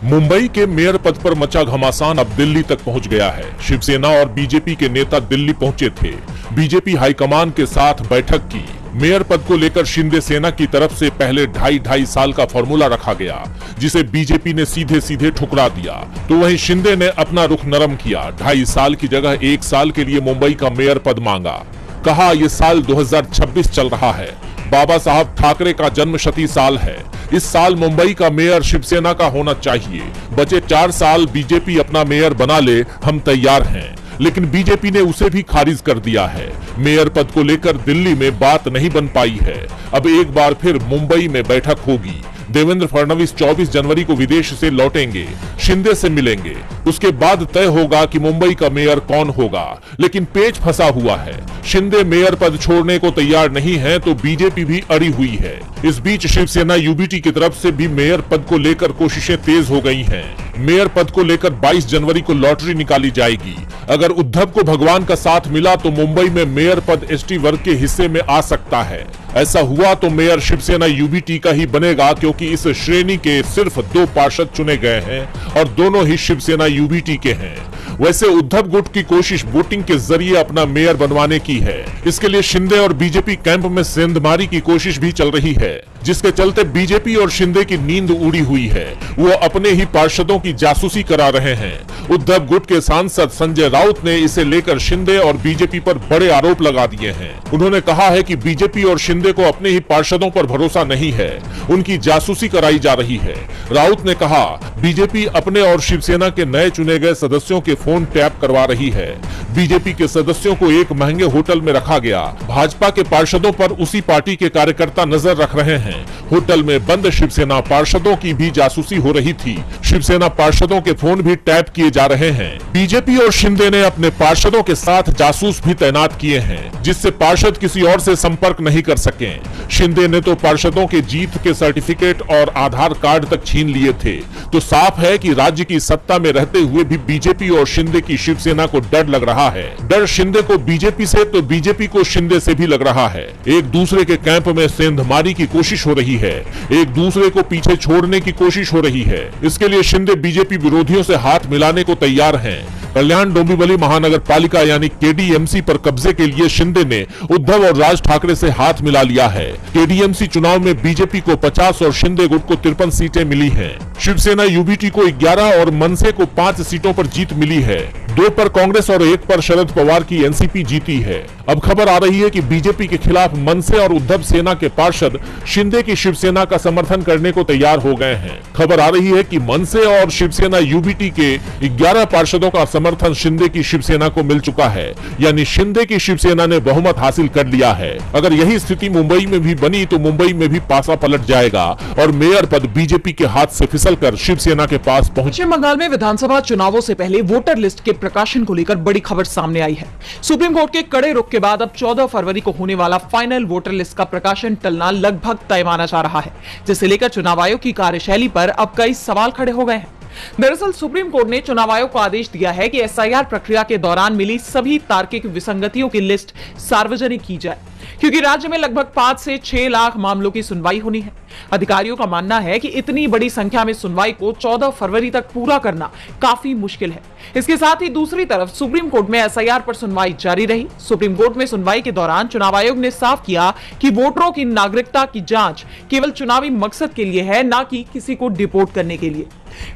मुंबई के मेयर पद पर मचा घमासान अब दिल्ली तक पहुंच गया है। शिवसेना और बीजेपी के नेता दिल्ली पहुंचे थे। बीजेपी हाईकमान के साथ बैठक की। मेयर पद को लेकर शिंदे सेना की तरफ से पहले 2.5 साल का फॉर्मूला रखा गया, जिसे बीजेपी ने सीधे सीधे ठुकरा दिया। तो वहीं शिंदे ने अपना रुख नरम किया। 2.5 साल की जगह 1 साल के लिए मुंबई का मेयर पद मांगा। कहा ये साल 2026 चल रहा है, बाबा साहब ठाकरे का जन्मशती साल है। इस साल मुंबई का मेयर शिवसेना का होना चाहिए। बचे 4 साल बीजेपी अपना मेयर बना ले, हम तैयार हैं। लेकिन बीजेपी ने उसे भी खारिज कर दिया है। मेयर पद को लेकर दिल्ली में बात नहीं बन पाई है। अब एक बार फिर मुंबई में बैठक होगी। देवेंद्र फडणवीस 24 जनवरी को विदेश से लौटेंगे, शिंदे से मिलेंगे। उसके बाद तय होगा कि मुंबई का मेयर कौन होगा। लेकिन पेच फंसा हुआ है। शिंदे मेयर पद छोड़ने को तैयार नहीं है तो बीजेपी भी अड़ी हुई है। इस बीच शिवसेना यूबीटी की तरफ से भी मेयर पद को लेकर कोशिशें तेज हो गई हैं। मेयर पद को लेकर 22 जनवरी को लॉटरी निकाली जाएगी। अगर उद्धव को भगवान का साथ मिला तो मुंबई में मेयर पद एसटी वर्ग के हिस्से में आ सकता है। ऐसा हुआ तो मेयर शिवसेना यूबीटी का ही बनेगा, क्योंकि इस श्रेणी के सिर्फ 2 पार्षद चुने गए हैं और दोनों ही शिवसेना यूबीटी के हैं। वैसे उद्धव गुट की कोशिश वोटिंग के जरिए अपना मेयर बनवाने की है। इसके लिए शिंदे और बीजेपी कैंप में सेंधमारी की कोशिश भी चल रही है, जिसके चलते बीजेपी और शिंदे की नींद उड़ी हुई है। वो अपने ही पार्षदों की जासूसी करा रहे हैं। उद्धव गुट के सांसद संजय राउत ने इसे लेकर शिंदे और बीजेपी पर बड़े आरोप लगा दिए हैं। उन्होंने कहा है कि बीजेपी और शिंदे को अपने ही पार्षदों पर भरोसा नहीं है, उनकी जासूसी कराई जा रही है। राउत ने कहा, बीजेपी अपने और शिवसेना के नए चुने गए सदस्यों के फोन टैप करवा रही है। बीजेपी के सदस्यों को एक महंगे होटल में रखा गया। भाजपा के पार्षदों पर उसी पार्टी के कार्यकर्ता नजर रख रहे हैं। होटल में बंद शिवसेना पार्षदों की भी जासूसी हो रही थी। शिवसेना पार्षदों के फोन भी टैप किए जा रहे हैं। बीजेपी और शिंदे ने अपने पार्षदों के साथ जासूस भी तैनात किए हैं, जिससे पार्षद किसी और से संपर्क नहीं कर सके। शिंदे ने तो पार्षदों के जीत के सर्टिफिकेट और आधार कार्ड तक छीन लिए थे। तो साफ है कि राज्य की सत्ता में रहते हुए भी बीजेपी और शिंदे की शिवसेना को डर लग रहा है। डर शिंदे को बीजेपी से तो बीजेपी को शिंदे से भी लग रहा है। एक दूसरे के कैंप में सेंधमारी की कोशिश हो रही है, एक दूसरे को पीछे छोड़ने की कोशिश हो रही है। इसके लिए शिंदे बीजेपी विरोधियों से हाथ मिलाने को तैयार हैं। कल्याण डोंबिवली महानगर पालिका यानी केडीएमसी पर कब्जे के लिए शिंदे ने उद्धव और राज ठाकरे से हाथ मिला लिया है। केडीएमसी चुनाव में बीजेपी को 50 और शिंदे गुट को 53 सीटें मिली हैं। शिवसेना यूबीटी को 11 और मनसे को 5 सीटों पर जीत मिली है। 2 पर कांग्रेस और 1 पर शरद पवार की एनसीपी जीती है। अब खबर आ रही है कि बीजेपी के खिलाफ मनसे और उद्धव सेना के पार्षद शिंदे की शिवसेना का समर्थन करने को तैयार हो गए हैं। खबर आ रही है कि मनसे और शिवसेना यूबीटी के 11 पार्षदों का समर्थन शिंदे की शिवसेना को मिल चुका है, यानी शिंदे की शिवसेना ने बहुमत हासिल कर लिया है। अगर यही स्थिति मुंबई में भी बनी तो मुंबई में भी पासा पलट जाएगा और मेयर पद बीजेपी के हाथ से फिसलकर शिवसेना के पास पहुंच। पश्चिम बंगाल में विधानसभा चुनावों से पहले वोटर लिस्ट के प्रकाशन को लेकर बड़ी खबर सामने आई है। सुप्रीम कोर्ट के कड़े रुख के बाद अब 14 फरवरी को होने वाला फाइनल वोटर लिस्ट का प्रकाशन टलना लगभग तय माना जा रहा है, जिसे लेकर चुनाव आयोग की कार्यशैली पर अब कई सवाल खड़े हो गए हैं। दरअसल सुप्रीम कोर्ट ने चुनाव आयोग को आदेश दिया है कि एसआईआर प्रक्रिया के दौरान मिली सभी तार्किक विसंगतियों की लिस्ट सार्वजनिक की जाए, क्योंकि राज्य में लगभग 5 से 6 लाख मामलों की सुनवाई होनी है। अधिकारियों का मानना है कि इतनी बड़ी संख्या में सुनवाई को 14 फरवरी तक पूरा करना काफी मुश्किल है। इसके साथ ही दूसरी तरफ सुप्रीम कोर्ट में एसआईआर पर सुनवाई जारी रही। सुप्रीम कोर्ट में सुनवाई के दौरान चुनाव आयोग ने साफ किया कि वोटरों की नागरिकता की जांच केवल चुनावी मकसद के लिए है, न कि किसी को डिपोर्ट करने के लिए।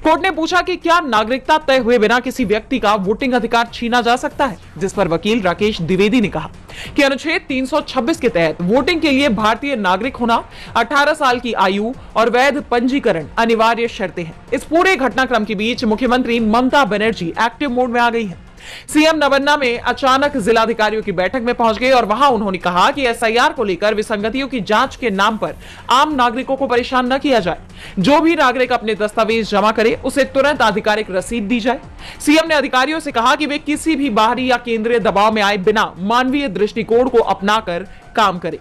कोर्ट ने पूछा कि क्या नागरिकता तय हुए बिना किसी व्यक्ति का वोटिंग अधिकार छीना जा सकता है, जिस पर वकील राकेश द्विवेदी ने कहा कि अनुच्छेद 326 के तहत वोटिंग के लिए भारतीय नागरिक होना, 18 साल की आयु और वैध पंजीकरण अनिवार्य शर्तें हैं। इस पूरे घटनाक्रम के बीच मुख्यमंत्री ममता बनर्जी एक्टिव मोड में आ गई है। सीएम नवन्ना में अचानक जिलाधिकारियों की बैठक में पहुंच गए और वहां उन्होंने कहा कि एसआईआर को लेकर विसंगतियों की जांच के नाम पर आम नागरिकों को परेशान न किया जाए। जो भी नागरिक अपने दस्तावेज जमा करे उसे तुरंत आधिकारिक रसीद दी जाए। सीएम ने अधिकारियों से कहा कि वे किसी भी बाहरी या केंद्रीय दबाव में आए बिना मानवीय दृष्टिकोण को अपनाकर काम करें।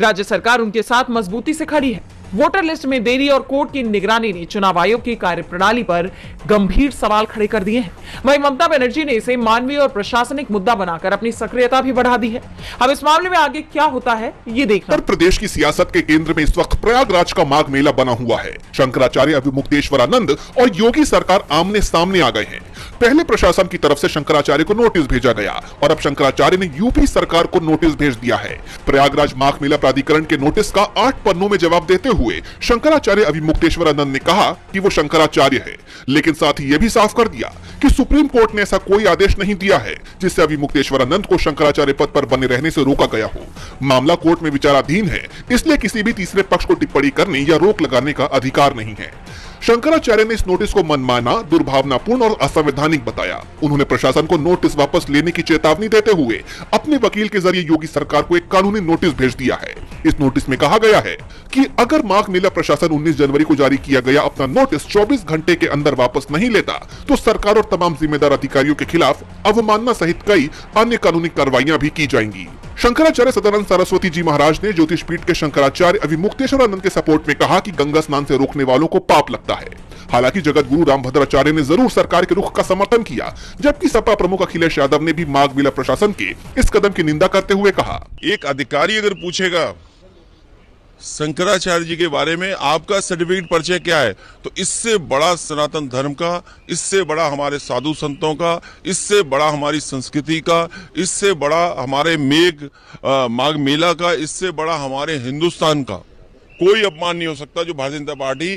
राज्य सरकार उनके साथ मजबूती से खड़ी है। वोटर लिस्ट में देरी और कोर्ट की निगरानी ने चुनाव आयोग की कार्यप्रणाली पर गंभीर सवाल खड़े कर दिए हैं। वहीं ममता बनर्जी ने इसे मानवीय और प्रशासनिक मुद्दा बनाकर अपनी सक्रियता भी बढ़ा दी है। अब इस मामले में आगे क्या होता है, ये देखना। उत्तर प्रदेश की सियासत के केंद्र में इस वक्त प्रयागराज का माघ मेला बना हुआ है। शंकराचार्य अभिमुक्तेश्वरानंद और योगी सरकार आमने सामने आ गए हैं। पहले प्रशासन की तरफ से शंकराचार्य को नोटिस भेजा गया और अब शंकराचार्य ने यूपी सरकार को नोटिस भेज दिया है। प्रयागराज माघ मेला प्राधिकरण के नोटिस का 8 पन्नों में जवाब देते हुए शंकराचार्य अभिमुक्तेश्वरानंद ने कहा कि वो शंकराचार्य है, लेकिन साथ ही यह भी साफ कर दिया कि सुप्रीम कोर्ट ने ऐसा कोई आदेश नहीं दिया है जिससे अभिमुक्तेश्वरानंद को शंकराचार्य पद पर बने रहने से रोका गया हो। मामला कोर्ट में विचाराधीन है, इसलिए किसी भी तीसरे पक्ष को टिप्पणी करने या रोक लगाने का अधिकार नहीं है। शंकराचार्य ने इस नोटिस को मनमाना, दुर्भावनापूर्ण और असंवैधानिक बताया। उन्होंने प्रशासन को नोटिस वापस लेने की चेतावनी देते हुए अपने वकील के जरिए योगी सरकार को एक कानूनी नोटिस भेज दिया है। इस नोटिस में कहा गया है कि अगर माघ मेला प्रशासन 19 जनवरी को जारी किया गया अपना नोटिस 24 घंटे के अंदर वापस नहीं लेता तो सरकार और तमाम जिम्मेदार अधिकारियों के खिलाफ अवमानना सहित कई अन्य कानूनी कार्रवाइयां भी की जाएंगी। शंकराचार्य सदानंद सरस्वती जी महाराज ने ज्योतिष पीठ के शंकराचार्य अभिमुक्तेश्वरानंद के सपोर्ट में कहा कि गंगा स्नान से रोकने वालों को पाप लगता है। हालांकि जगत गुरु रामभद्राचार्य ने जरूर सरकार के रुख का समर्थन किया, जबकि सपा प्रमुख अखिलेश यादव ने भी माघ मेला प्रशासन के इस कदम की निंदा करते हुए कहा, एक अधिकारी अगर पूछेगा शंकराचार्य जी के बारे में आपका सर्टिफिकेट परिचय क्या है, तो इससे बड़ा सनातन धर्म का, इससे बड़ा हमारे साधु संतों का, इससे बड़ा हमारी संस्कृति का, इससे बड़ा हमारे माघ मेला का, इससे बड़ा हमारे हिंदुस्तान का कोई अपमान नहीं हो सकता जो भारतीय जनता पार्टी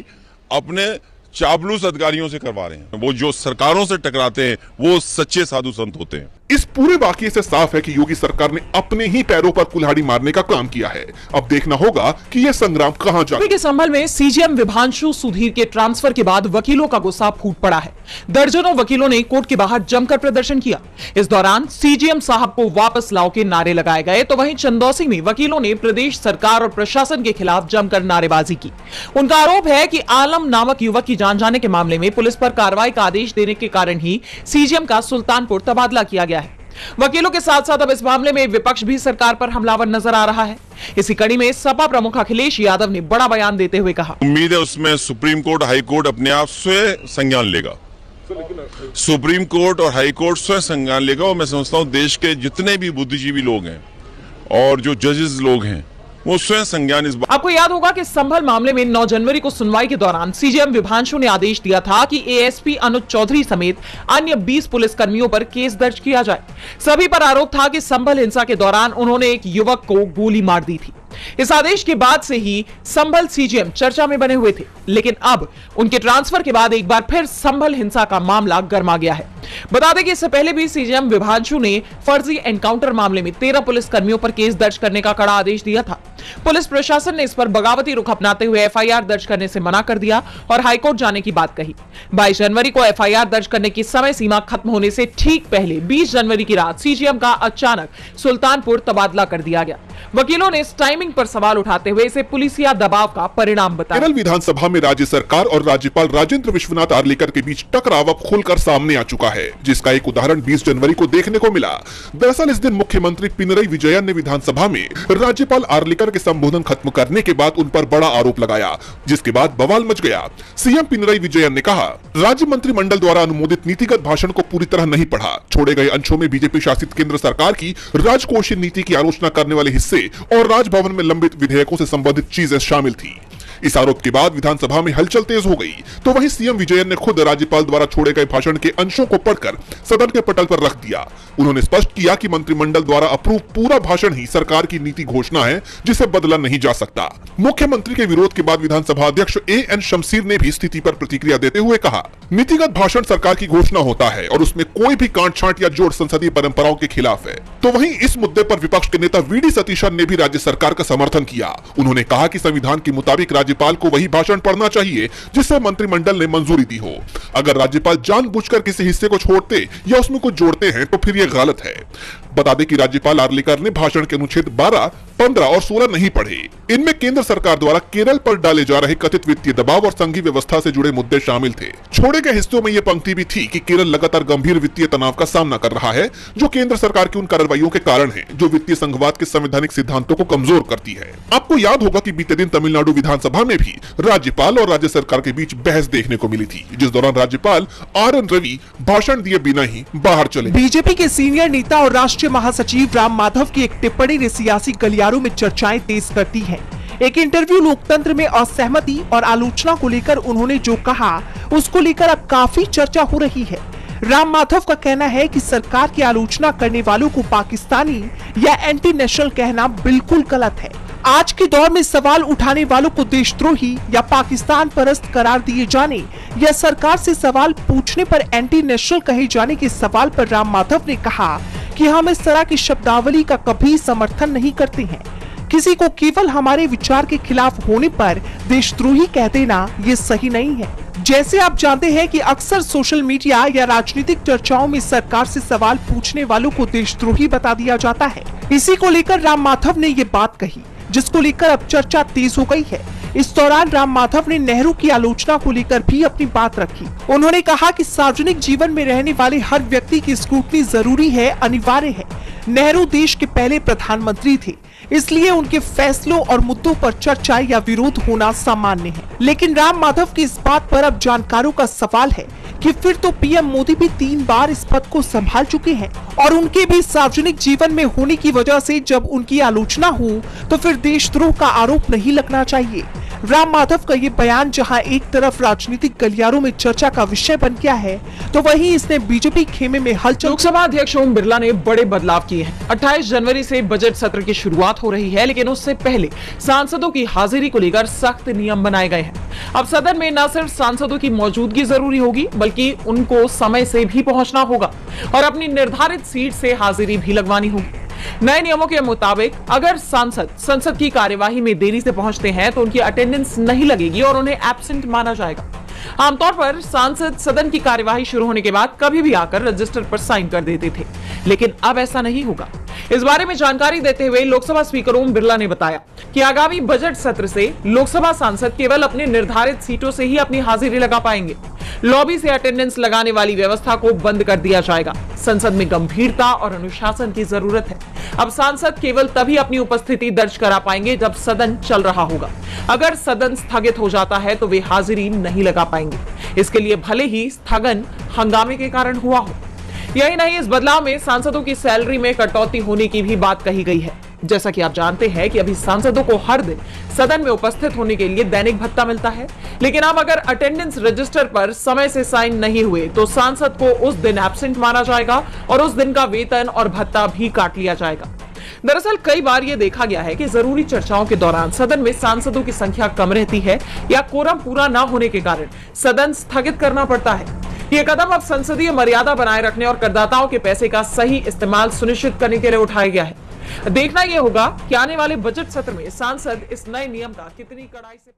अपने चापलूस अधिकारियों से करवा रहे हैं। वो जो सरकारों से टकराते हैं वो सच्चे साधु संत होते हैं। इस पूरे वाकये से साफ है कि योगी सरकार ने अपने ही पैरों पर कुल्हाड़ी मारने का काम किया है। अब देखना होगा कि यह संग्राम कहां जाए। के संभल में सीजीएम विभांशु सुधीर के ट्रांसफर के बाद वकीलों का गुस्सा फूट पड़ा है। दर्जनों वकीलों ने कोर्ट के बाहर जमकर प्रदर्शन किया। इस दौरान सीजीएम साहब को वापस लाओ के नारे लगाए गए, तो वहीं चंदौसी में वकीलों ने प्रदेश सरकार और प्रशासन के खिलाफ जमकर नारेबाजी की। उनका आरोप है कि आलम नामक युवक की जान जाने के मामले में पुलिस पर कार्रवाई का आदेश देने के कारण ही सीजीएम का सुल्तानपुर तबादला किया गया है। वकीलों के साथ साथ अब इस मामले में विपक्ष भी सरकार पर हमलावर नजर आ रहा है। इसी कड़ी में सपा प्रमुख अखिलेश यादव ने बड़ा बयान देते हुए कहा, उम्मीद है उसमें सुप्रीम कोर्ट, हाई कोर्ट अपने आप स्वयं संज्ञान लेगा। सुप्रीम कोर्ट और हाई कोर्ट स्वयं संज्ञान लेगा और मैं समझता हूं देश के जितने भी बुद्धिजीवी लोग हैं और जो जजेस लोग हैं वो स्वयं संज्ञान इस बात। आपको याद होगा कि संभल मामले में 9 जनवरी को सुनवाई के दौरान सीजीएम विभांशु ने आदेश दिया था कि एएसपी अनुज चौधरी समेत अन्य 20 पुलिस कर्मियों पर केस दर्ज किया जाए। सभी पर आरोप था कि संभल हिंसा के दौरान उन्होंने एक युवक को गोली मार दी थी। इस आदेश के बाद से ही संभल सीजीएम चर्चा में बने हुए थे, लेकिन अब उनके ट्रांसफर के बाद एक बार फिर संभल हिंसा का मामला गर्मा गया है। बता दें कि इससे पहले भी सीजीएम विभांशु ने फर्जी एनकाउंटर मामले में 13 पुलिस कर्मियों पर केस दर्ज करने का कड़ा आदेश दिया था। पुलिस प्रशासन ने इस पर बगावती रुख अपनाते हुए एफआईआर दर्ज करने से मना कर दिया और हाईकोर्ट जाने की बात कही। 22 जनवरी को एफआईआर दर्ज करने की समय सीमा खत्म होने से ठीक पहले 20 जनवरी की रात सीजीएम का अचानक सुल्तानपुर तबादला कर दिया गया। वकीलों ने इस टाइमिंग पर सवाल उठाते हुए इसे पुलिसिया दबाव का परिणाम बताया। केरल विधानसभा में राज्य सरकार और राज्यपाल राजेंद्र विश्वनाथ आर्लेकर के बीच टकराव अब खुलकर सामने आ चुका है, जिसका एक उदाहरण 20 जनवरी को देखने को मिला। दरअसल इस दिन मुख्यमंत्री पिनरई विजयन ने विधानसभा में राज्यपाल आर्लेकर के संबोधन खत्म करने के बाद उन पर बड़ा आरोप लगाया, जिसके बाद बवाल मच गया। सीएम पिनरई विजयन ने कहा, राज्य मंत्रिमंडल द्वारा अनुमोदित नीतिगत भाषण को पूरी तरह नहीं पढ़ा। छोड़े गए अंशों में बीजेपी शासित केंद्र सरकार की राजकोषीय नीति की आलोचना करने वाले हिस्से और राजभवन में लंबित विधेयकों से संबंधित चीजें शामिल थी। इस आरोप के बाद विधानसभा में हलचल तेज हो गई, तो वहीं सीएम विजयन ने खुद राज्यपाल द्वारा छोड़े गए भाषण के अंशों को पढ़कर सदन के पटल पर रख दिया। उन्होंने स्पष्ट किया कि मंत्रिमंडल द्वारा अप्रूव पूरा भाषण ही सरकार की नीति घोषणा है, जिसे बदला नहीं जा सकता। मुख्यमंत्री के विरोध के बाद विधानसभा अध्यक्ष एएन शमसीर ने भी स्थिति पर प्रतिक्रिया देते हुए कहा, नीतिगत भाषण सरकार की घोषणा होता है और उसमें कोई भी कांट छांट या जोड़ संसदीय परंपराओं के खिलाफ है। तो वहीं इस मुद्दे पर विपक्ष के नेता वीडी सतीशन ने भी राज्य सरकार का समर्थन किया। उन्होंने कहा कि संविधान के मुताबिक राज्यपाल को वही भाषण पढ़ना चाहिए जिससे मंत्रिमंडल ने मंजूरी दी हो। अगर राज्यपाल जानबूझकर किसी हिस्से को छोड़ते या उसमें कुछ जोड़ते हैं तो फिर यह गलत है। बता दें कि राज्यपाल आर्लेकर ने भाषण के अनुच्छेद 12, 15 और 16 नहीं पढ़े। इनमें केंद्र सरकार द्वारा केरल पर डाले जा रहे कथित वित्तीय दबाव और संघीय व्यवस्था से जुड़े मुद्दे शामिल थे। छोड़े गए हिस्सों में यह पंक्ति भी थी कि केरल लगातार गंभीर वित्तीय तनाव का सामना कर रहा है, जो केंद्र सरकार की उन कार्रवाइयों के कारण है जो वित्तीय संघवाद के संवैधानिक सिद्धांतों को कमजोर करती है। आपको याद होगा कि बीते दिन तमिलनाडु विधानसभा में भी राज्यपाल और राज्य सरकार के बीच बहस देखने को मिली थी, जिस दौरान राज्यपाल RN रवि भाषण दिए बिना ही बाहर चले। बीजेपी के सीनियर नेता और राष्ट्रीय महासचिव राम माधव की एक टिप्पणी ने सियासी गलियारों में चर्चाएं तेज कर दी है। एक इंटरव्यू लोकतंत्र में असहमति और आलोचना को लेकर उन्होंने जो कहा उसको लेकर अब काफी चर्चा हो रही है। राम माधव का कहना है कि सरकार की आलोचना करने वालों को पाकिस्तानी या एंटी नेशनल कहना बिल्कुल गलत है। आज के दौर में सवाल उठाने वालों को देशद्रोही या पाकिस्तान परस्त करार दिए जाने या सरकार से सवाल पूछने पर एंटी नेशनल कहे जाने के सवाल पर राम माधव ने कहा कि हम इस तरह की शब्दावली का कभी समर्थन नहीं करते हैं। किसी को केवल हमारे विचार के खिलाफ होने पर देशद्रोही कह देना ये सही नहीं है। जैसे आप जानते हैं कि अक्सर सोशल मीडिया या राजनीतिक चर्चाओं में सरकार से सवाल पूछने वालों को देशद्रोही बता दिया जाता है। इसी को लेकर राम माधव ने ये बात कही, जिसको लेकर अब चर्चा तेज हो गई है। इस दौरान राम माधव ने नेहरू की आलोचना को लेकर भी अपनी बात रखी। उन्होंने कहा कि सार्वजनिक जीवन में रहने वाले हर व्यक्ति की स्क्रूटनी जरूरी है, अनिवार्य है। नेहरू देश के पहले प्रधानमंत्री थे, इसलिए उनके फैसलों और मुद्दों पर चर्चा या विरोध होना सामान्य है। लेकिन राम माधव की इस बात पर अब जानकारों का सवाल है कि फिर तो पीएम मोदी भी 3 बार इस पद को संभाल चुके हैं और उनके भी सार्वजनिक जीवन में होने की वजह से जब उनकी आलोचना हो तो फिर देशद्रोह का आरोप नहीं लगना चाहिए। राम माधव का ये बयान जहां एक तरफ राजनीतिक गलियारों में चर्चा का विषय बन गया है, तो वहीं इसने बीजेपी खेमे में हलचल। लोकसभा अध्यक्ष ओम बिरला ने बड़े बदलाव किए हैं। 28 जनवरी से बजट सत्र की शुरुआत हो रही है, लेकिन उससे पहले सांसदों की हाजिरी को लेकर सख्त नियम बनाए गए हैं। अब सदन में न सिर्फ सांसदों की मौजूदगी जरूरी होगी, बल्कि उनको समय से भी पहुंचना होगा और अपनी निर्धारित सीट से हाजिरी भी लगवानी होगी। नए नियमों के मुताबिक अगर सांसद संसद की कार्यवाही में देरी से पहुंचते हैं तो उनकी अटेंडेंस नहीं लगेगी और उन्हें एब्सेंट माना जाएगा। आमतौर पर सांसद सदन की कार्यवाही शुरू होने के बाद कभी भी आकर रजिस्टर पर साइन कर देते थे, लेकिन अब ऐसा नहीं होगा। इस बारे में जानकारी देते हुए लोकसभा स्पीकर ओम बिरला ने बताया कि आगामी बजट सत्र से लोकसभा सांसद केवल अपने निर्धारित सीटों से ही अपनी हाजिरी लगा पाएंगे। लॉबी से अटेंडेंस लगाने वाली व्यवस्था को बंद कर दिया जाएगा। संसद में गंभीरता और अनुशासन की जरूरत है। अब सांसद केवल तभी अपनी उपस्थिति दर्ज करा पाएंगे जब सदन चल रहा होगा। अगर सदन स्थगित हो जाता है तो वे हाजिरी नहीं लगा पाएंगे। इसके लिए भले ही स्थगन हंगामे के कारण हुआ हो। यही नहीं, इस बदलाव में सांसदों की सैलरी में कटौती होने की भी बात कही गई है। जैसा कि आप जानते हैं कि अभी सांसदों को हर दिन सदन में उपस्थित होने के लिए दैनिक भत्ता मिलता है, लेकिन अब अगर अटेंडेंस रजिस्टर पर समय से साइन नहीं हुए तो सांसद को उस दिन एब्सेंट माना जाएगा और उस दिन का वेतन और भत्ता भी काट लिया जाएगा। दरअसल कई बार यह देखा गया है कि जरूरी चर्चाओं के दौरान सदन में सांसदों की संख्या कम रहती है या कोरम पूरा न होने के कारण सदन स्थगित करना पड़ता है। यह कदम अब संसदीय मर्यादा बनाए रखने और करदाताओं के पैसे का सही इस्तेमाल सुनिश्चित करने के लिए उठाया गया है। देखना यह होगा कि आने वाले बजट सत्र में सांसद इस नए नियम का कितनी कड़ाई से